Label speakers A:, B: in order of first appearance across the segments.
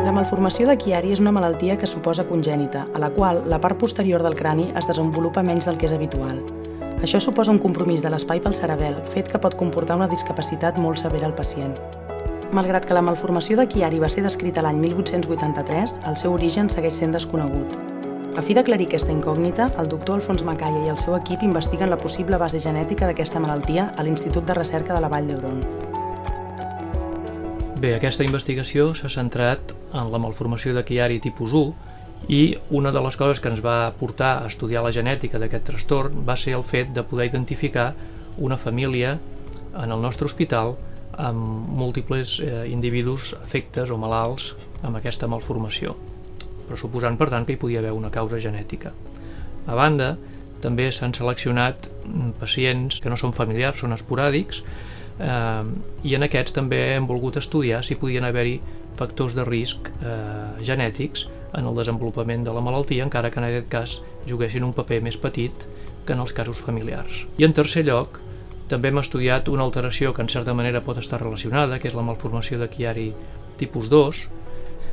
A: La malformació de Chiari és una malaltia que suposa congènita, a la qual la part posterior del crani es desenvolupa menys del que és habitual. Això suposa un compromís de l'espai pel cerebel, fet que pot comportar una discapacitat molt severa al pacient. Malgrat que la malformació de Chiari va ser descrita l'any 1883, el seu origen segueix sent desconegut. A fi d'aclarir aquesta incògnita, el doctor Alfons Macaya i el seu equip investiguen la possible base genètica d'aquesta malaltia a l'Institut de Recerca de la Vall d'Hebron.
B: Bé, aquesta investigació s'ha centrat en la malformació de Chiari tipus 1 i una de les coses que ens va portar a estudiar la genètica d'aquest trastorn va ser el fet de poder identificar una família en el nostre hospital amb múltiples individus afectes o malalts amb aquesta malformació, pressuposant per tant que hi podia haver una causa genètica. A banda, també s'han seleccionat pacients que no són familiars, són esporàdics, i en aquests també hem volgut estudiar si podien haver-hi factors de risc genètics en el desenvolupament de la malaltia, encara que en aquest cas juguessin un paper més petit que en els casos familiars. I en tercer lloc, també hem estudiat una alteració que en certa manera pot estar relacionada, que és la malformació de Chiari tipus 2,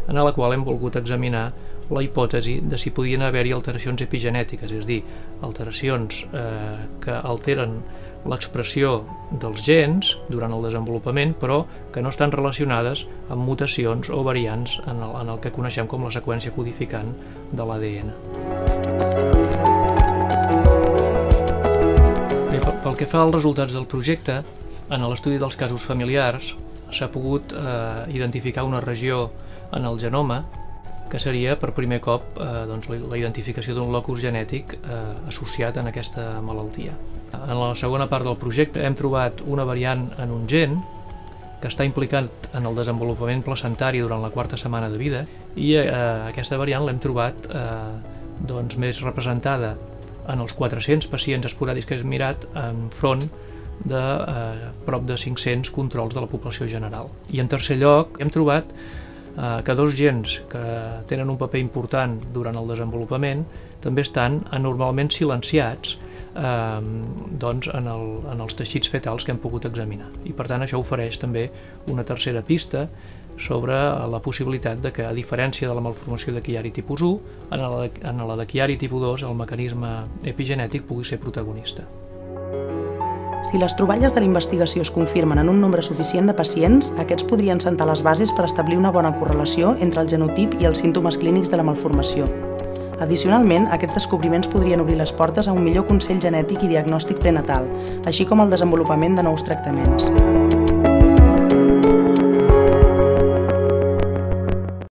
B: en la qual hem volgut examinar la hipòtesi de si podien haver-hi alteracions epigenètiques, és a dir, alteracions que alteren l'expressió dels gens durant el desenvolupament, però que no estan relacionades amb mutacions o variants en el que coneixem com la seqüència codificant de l'ADN. Pel que fa als resultats del projecte, en l'estudi dels casos familiars s'ha pogut identificar una regió en el genoma que seria per primer cop la identificació d'un locus genètic associat a aquesta malaltia. En la segona part del projecte hem trobat una variant en un gen que està implicat en el desenvolupament placentari durant la quarta setmana de vida i aquesta variant l'hem trobat més representada en els 400 pacients esporàdics que hem mirat enfront de prop de 500 controls de la població general. I en tercer lloc hem trobat que dos gens que tenen un paper important durant el desenvolupament també estan anormalment silenciats en els teixits fetals que hem pogut examinar. I per tant això ofereix també una tercera pista sobre la possibilitat de que, a diferència de la malformació de Chiari tipus 1, en la de Chiari tipus 2 el mecanisme epigenètic pugui ser protagonista.
A: Si les troballes de la investigació es confirmen en un nombre suficient de pacients, aquests podrien sentar les bases per establir una bona correlació entre el genotip i els símptomes clínics de la malformació. Addicionalment, aquests descobriments podrien obrir les portes a un millor consell genètic i diagnòstic prenatal, així com al desenvolupament de nous tractaments.